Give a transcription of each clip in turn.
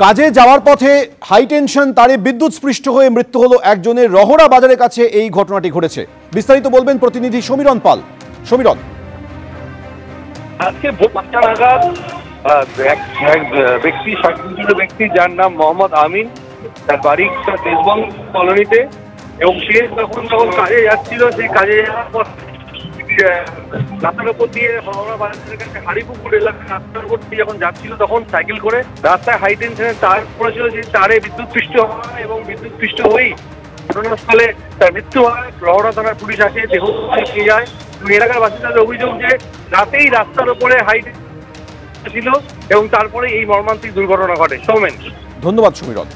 কাজে যাওয়ার পথে হাই টেনশন তারে বিদ্যুৎস্পৃষ্ট হয়ে মৃত্যু হলো একজনের। রহরা বাজারের কাছে এই ঘটনাটি ঘটেছে। বিস্তারিত বলবেন প্রতিনিধি সমীরণ পাল। সমীরণ, আজকে ভোর ৫টা নাগাদ ব্যক্তি যার নাম মোহাম্মদ আমিন, তার বাড়ি দেশবন্ধ কলোনিতে, এবং সে যখন কাজে যাচ্ছিল, সেই কাজে যাওয়ার পর রাস্তার উপর দিয়ে হাড়িপুকুর এলাকার রাস্তার উপর দিয়ে যখন যাচ্ছিল, তখন সাইকেল করে রাস্তায় হাই টেনশনের তার পড়েছিল, সেই তারে বিদ্যুৎস্পৃষ্ট হয় এবং বিদ্যুৎস্পৃষ্ট হয়েই ঘটনাস্থলে তার মৃত্যু হয়। রহরা থানার পুলিশ আসে, দেহ নিয়ে যায়। এলাকার বাসিন্দাদের অভিযোগ যে রাতেই রাস্তার উপরে হাই টেনশন ছিল এবং তারপরে এই মর্মান্তিক দুর্ঘটনা ঘটে। সৌমেন, ধন্যবাদ সমীরণ।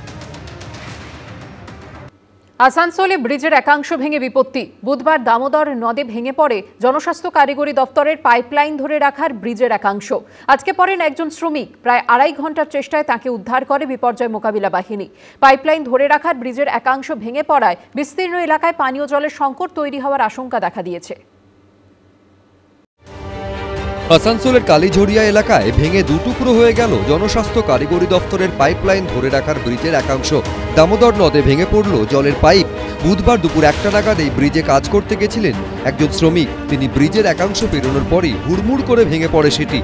আসানসোলে ব্রিজের একাংশ ভেঙে বিপত্তি। বুধবার দামোদর নদে ভেঙে পড়ে জনস্বাস্থ্য কারিগরি দপ্তরের পাইপলাইন ধরে রাখার ব্রিজের একাংশ। আজকে পড়েন একজন শ্রমিক। প্রায় ২.৫ ঘন্টার চেষ্টায় তাকে উদ্ধার করে বিপর্যয় মোকাবিলা বাহিনী। পাইপলাইন ধরে রাখার ব্রিজের একাংশ ভেঙে পড়ায় বিস্তীর্ণ এলাকায় পানীয় জলের সংকট তৈরি হওয়ার আশঙ্কা দেখা দিয়েছে। আসানসোলের কালীঝড়িয়া এলাকায় ভেঙে দুটুকরো হয়ে গেল জনস্বাস্থ্য কারিগরি দপ্তরের পাইপলাইন ধরে রাখার ব্রিজের একাংশ। দামোদর নদে ভেঙে পড়ল জলের পাইপ। বুধবার দুপুর ১টা নাগাদ এই ব্রিজে কাজ করতে গেছিলেন একজন শ্রমিক। তিনি ব্রিজের একাংশ পেরোনোর পরই হুড়মুড় করে ভেঙে পড়ে সেটি।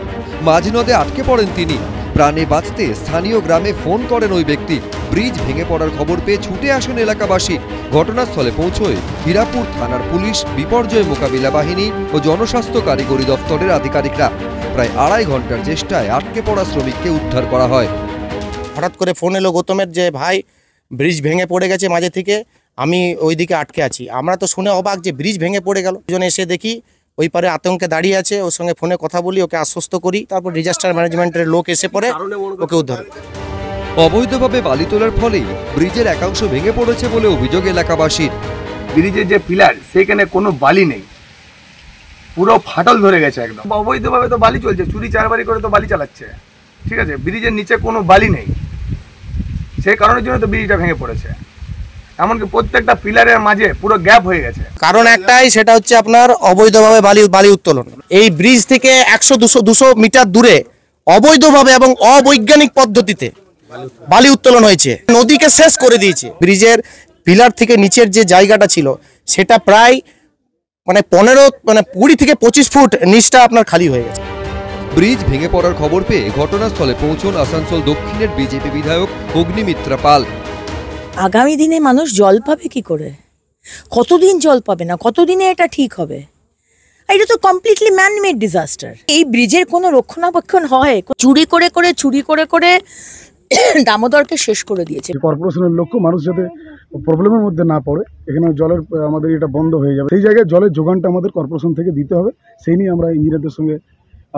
মাঝ নদে আটকে পড়েন তিনি। প্রাণে বাঁচতে স্থানীয় গ্রামে ফোন করেন ওই ব্যক্তি। ব্রিজ ভেঙে পড়ার খবর পেয়ে ছুটে আসেন এলাকাবাসী। ঘটনাস্থলে পৌঁছয় হীরাপুর থানার পুলিশ, বিপর্যয় মোকাবিলা বাহিনী ও জনস্বাস্থ্য কারিগরি দপ্তরের আধিকারিকরা। প্রায় ২.৫ ঘন্টার চেষ্টায় আটকে পড়া শ্রমিককে উদ্ধার করা হয়। হঠাৎ করে ফোন এলো গৌতমের যে ভাই ব্রিজ ভেঙে পড়ে গেছে মাঝে থেকে, আমি ওইদিকে আটকে আছি। আমরা তো শুনে অবাক যে ব্রিজ ভেঙে পড়ে গেল। দুজনে এসে দেখি ওই পারে আতঙ্কে দাঁড়িয়ে আছে। ওর সঙ্গে ফোনে কথা বলি, ওকে আশ্বস্ত করি। তারপর ডিজাস্টার ম্যানেজমেন্টের লোক এসে পড়ে ওকে উদ্ধার। অবৈধভাবে বালি তোলার ফলেই ব্রিজের একাংশ ভেঙে পড়েছে বলে অভিযোগ এলাকাবাসীর। ব্রিজের যে পিলার, সেখানে কোনো বালি নেই, পুরো ফাটল ধরে গেছে একদম। অবৈধভাবে তো বালি চলছে, চুরি চারবারি করে তো বালি চালাচ্ছে, ঠিক আছে। ব্রিজের নিচে কোনো বালি নেই, সেই কারণের জন্য তো ব্রিজটা ভেঙে পড়েছে। এমনকি প্রত্যেকটা পিলারের মাঝে পুরো গ্যাপ হয়ে গেছে। কারণ একটাই, সেটা হচ্ছে আপনার অবৈধভাবে বালি উত্তোলন। এই ব্রিজ থেকে ১০০-২০০ মিটার দূরে অবৈধভাবে এবং অবৈজ্ঞানিক পদ্ধতিতে বালি উত্তোলন হয়েছে, নদীকে শেষ করে দিয়েছে। ব্রিজের পিলার থেকে নিচের যে জায়গাটা ছিল, সেটা প্রায় 20 থেকে 25 ফুট নিচটা আপনার খালি হয়ে গেছে। ব্রিজ ভেঙে পড়ার খবর পেয়ে ঘটনাস্থলে পৌঁছন আসানসোল দক্ষিণের বিজেপি বিধায়ক অগ্নিমিত্রা পাল। আগামী দিনে মানুষ জল পাবে কি করে? কতদিন জল পাবে না? কতদিনে এটা ঠিক হবে? এটা তো কমপ্লিটলি ম্যানমেড ডিজাস্টার। এই ব্রিজের কোনো রক্ষণাবেক্ষণ হয়? চুরি করে করে দামোদরকে শেষ করে দিয়েছে। কর্পোরেশনের লক্ষ্য মানুষ যাতে প্রবলেমের মধ্যে না পড়ে, এখানে জলের আমাদের এটা বন্ধ হয়ে যাবে, সেই জায়গায় জলের যোগানটা আমাদের কর্পোরেশন থেকে দিতে হবে। সেই নিয়ে আমরা ইঞ্জিনিয়ারদের সঙ্গে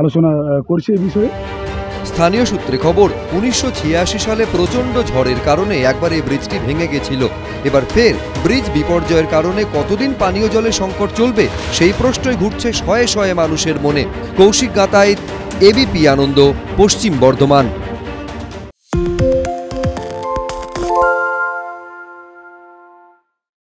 আলোচনা করছি এই বিষয়ে। স্থানীয় সূত্রে খবর, ১৯৮৬ সালে প্রচণ্ড ঝড়ের কারণে একবার এই ব্রিজটি ভেঙে গেছিল। এবার ফের ব্রিজ বিপর্যয়ের কারণে কতদিন পানীয় জলের সংকট চলবে, সেই প্রশ্নই ঘুরছে শয়ে শয়ে মানুষের মনে। কৌশিক গাতাইত, এবিপি আনন্দ, পশ্চিম বর্ধমান।